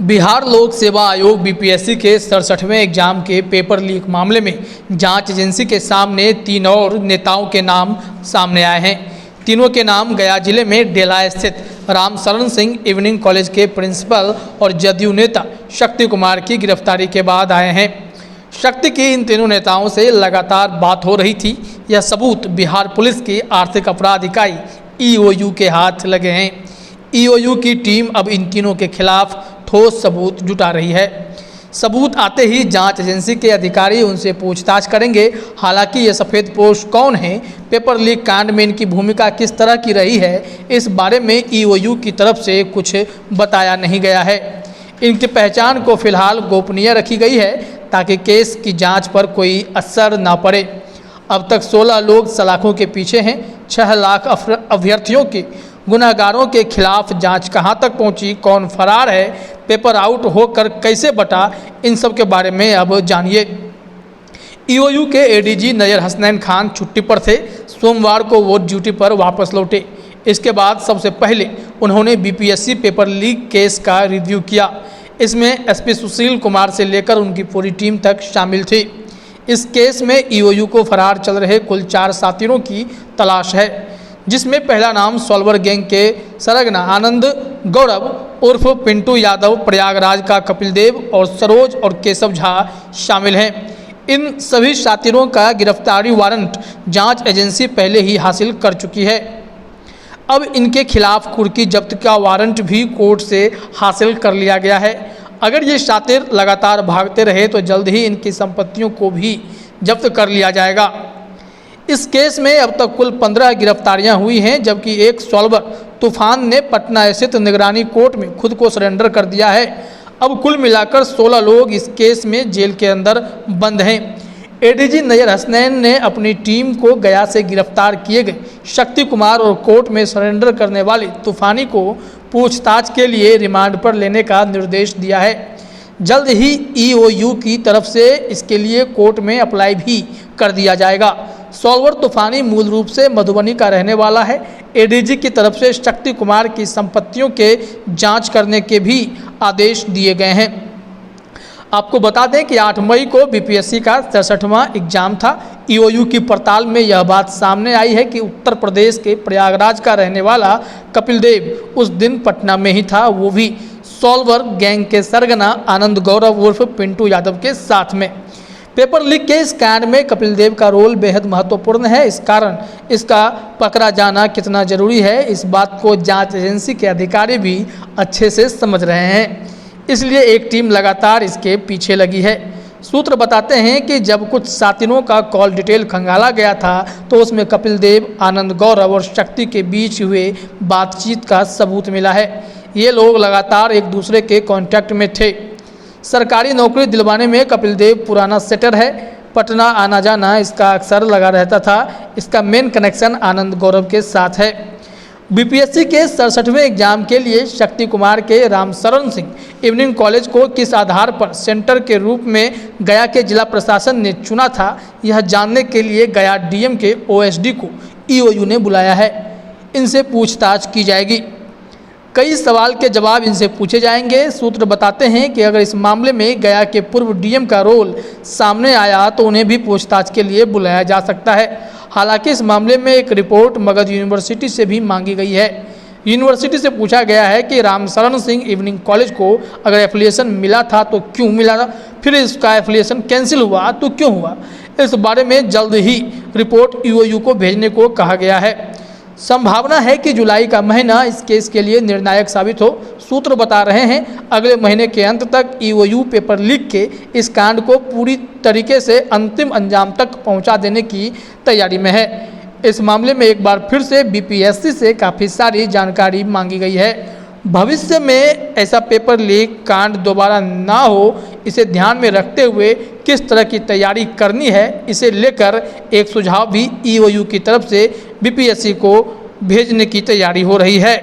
बिहार लोक सेवा आयोग बीपीएससी के 67वें एग्जाम के पेपर लीक मामले में जांच एजेंसी के सामने 3 और नेताओं के नाम सामने आए हैं। तीनों के नाम गया जिले में डेला स्थित रामशरण सिंह इवनिंग कॉलेज के प्रिंसिपल और जदयू नेता शक्ति कुमार की गिरफ्तारी के बाद आए हैं। शक्ति की इन तीनों नेताओं से लगातार बात हो रही थी। यह सबूत बिहार पुलिस की आर्थिक अपराध इकाई ईओयू के हाथ लगे हैं। ईओयू की टीम अब इन तीनों के खिलाफ ठोस सबूत जुटा रही है। सबूत आते ही जांच एजेंसी के अधिकारी उनसे पूछताछ करेंगे। हालांकि ये सफ़ेद पोश कौन है, पेपर लीक कांड में इनकी भूमिका किस तरह की रही है, इस बारे में ईओयू की तरफ से कुछ बताया नहीं गया है। इनकी पहचान को फिलहाल गोपनीय रखी गई है ताकि केस की जांच पर कोई असर ना पड़े। अब तक 16 लोग सलाखों के पीछे हैं। 6 लाख अभ्यर्थियों के गुनाहगारों के खिलाफ जांच कहां तक पहुंची, कौन फरार है, पेपर आउट होकर कैसे बटा, इन सब के बारे में अब जानिए। ईओयू के एडीजी नजर हसनैन खान छुट्टी पर थे। सोमवार को वो ड्यूटी पर वापस लौटे। इसके बाद सबसे पहले उन्होंने बीपीएससी पेपर लीक केस का रिव्यू किया। इसमें एसपी सुशील कुमार से लेकर उनकी पूरी टीम तक शामिल थी। इस केस में ईओयू को फरार चल रहे कुल 4 साथियों की तलाश है, जिसमें पहला नाम सॉल्वर गैंग के सरगना आनंद गौरव उर्फ पिंटू यादव, प्रयागराज का कपिल देव और सरोज और केशव झा शामिल हैं। इन सभी साथियों का गिरफ्तारी वारंट जांच एजेंसी पहले ही हासिल कर चुकी है। अब इनके खिलाफ कुर्की जब्त का वारंट भी कोर्ट से हासिल कर लिया गया है। अगर ये शातिर लगातार भागते रहे तो जल्द ही इनकी संपत्तियों को भी जब्त कर लिया जाएगा। इस केस में अब तक कुल 15 गिरफ्तारियां हुई हैं, जबकि एक सॉल्वर तूफान ने पटना स्थित निगरानी कोर्ट में खुद को सरेंडर कर दिया है। अब कुल मिलाकर 16 लोग इस केस में जेल के अंदर बंद हैं। एडीजी नजर हसनैन ने अपनी टीम को गया से गिरफ्तार किए गए शक्ति कुमार और कोर्ट में सरेंडर करने वाले तूफानी को पूछताछ के लिए रिमांड पर लेने का निर्देश दिया है। जल्द ही ईओयू की तरफ से इसके लिए कोर्ट में अप्लाई भी कर दिया जाएगा। सॉल्वर तूफानी मूल रूप से मधुबनी का रहने वाला है। एडीजी की तरफ से शक्ति कुमार की संपत्तियों के जांच करने के भी आदेश दिए गए हैं। आपको बता दें कि 8 मई को बीपीएससी का 63वां एग्जाम था। ईओयू की पड़ताल में यह बात सामने आई है कि उत्तर प्रदेश के प्रयागराज का रहने वाला कपिल देव उस दिन पटना में ही था, वो भी सॉल्वर गैंग के सरगना आनंद गौरव उर्फ पिंटू यादव के साथ में। पेपर लीक के इस कांड में कपिल देव का रोल बेहद महत्वपूर्ण है। इस कारण इसका पकड़ा जाना कितना जरूरी है, इस बात को जांच एजेंसी के अधिकारी भी अच्छे से समझ रहे हैं। इसलिए एक टीम लगातार इसके पीछे लगी है। सूत्र बताते हैं कि जब कुछ साथियों का कॉल डिटेल खंगाला गया था तो उसमें कपिल देव, आनंद गौरव और शक्ति के बीच हुए बातचीत का सबूत मिला है। ये लोग लगातार एक दूसरे के कांटेक्ट में थे। सरकारी नौकरी दिलवाने में कपिल देव पुराना सेटर है। पटना आना जाना इसका अक्सर लगा रहता था। इसका मेन कनेक्शन आनंद गौरव के साथ है। बीपीएससी के 67वें एग्जाम के लिए शक्ति कुमार के रामशरण सिंह इवनिंग कॉलेज को किस आधार पर सेंटर के रूप में गया के जिला प्रशासन ने चुना था, यह जानने के लिए गया डीएम के ओएसडी को ईओयू ने बुलाया है। इनसे पूछताछ की जाएगी। कई सवाल के जवाब इनसे पूछे जाएंगे। सूत्र बताते हैं कि अगर इस मामले में गया के पूर्व डीएम का रोल सामने आया तो उन्हें भी पूछताछ के लिए बुलाया जा सकता है। हालांकि इस मामले में एक रिपोर्ट मगध यूनिवर्सिटी से भी मांगी गई है। यूनिवर्सिटी से पूछा गया है कि रामशरण सिंह इवनिंग कॉलेज को अगर एफिलिएशन मिला था तो क्यों मिला था, फिर इसका एफिलिएशन कैंसिल हुआ तो क्यों हुआ। इस बारे में जल्द ही रिपोर्ट ईओयू को भेजने को कहा गया है। संभावना है कि जुलाई का महीना इस केस के लिए निर्णायक साबित हो। सूत्र बता रहे हैं अगले महीने के अंत तक ईओयू पेपर लीक के इस कांड को पूरी तरीके से अंतिम अंजाम तक पहुंचा देने की तैयारी में है। इस मामले में एक बार फिर से बीपीएससी से काफ़ी सारी जानकारी मांगी गई है। भविष्य में ऐसा पेपर लीक कांड दोबारा ना हो, इसे ध्यान में रखते हुए किस तरह की तैयारी करनी है, इसे लेकर एक सुझाव भी ईओयू की तरफ से बीपीएससी को भेजने की तैयारी हो रही है।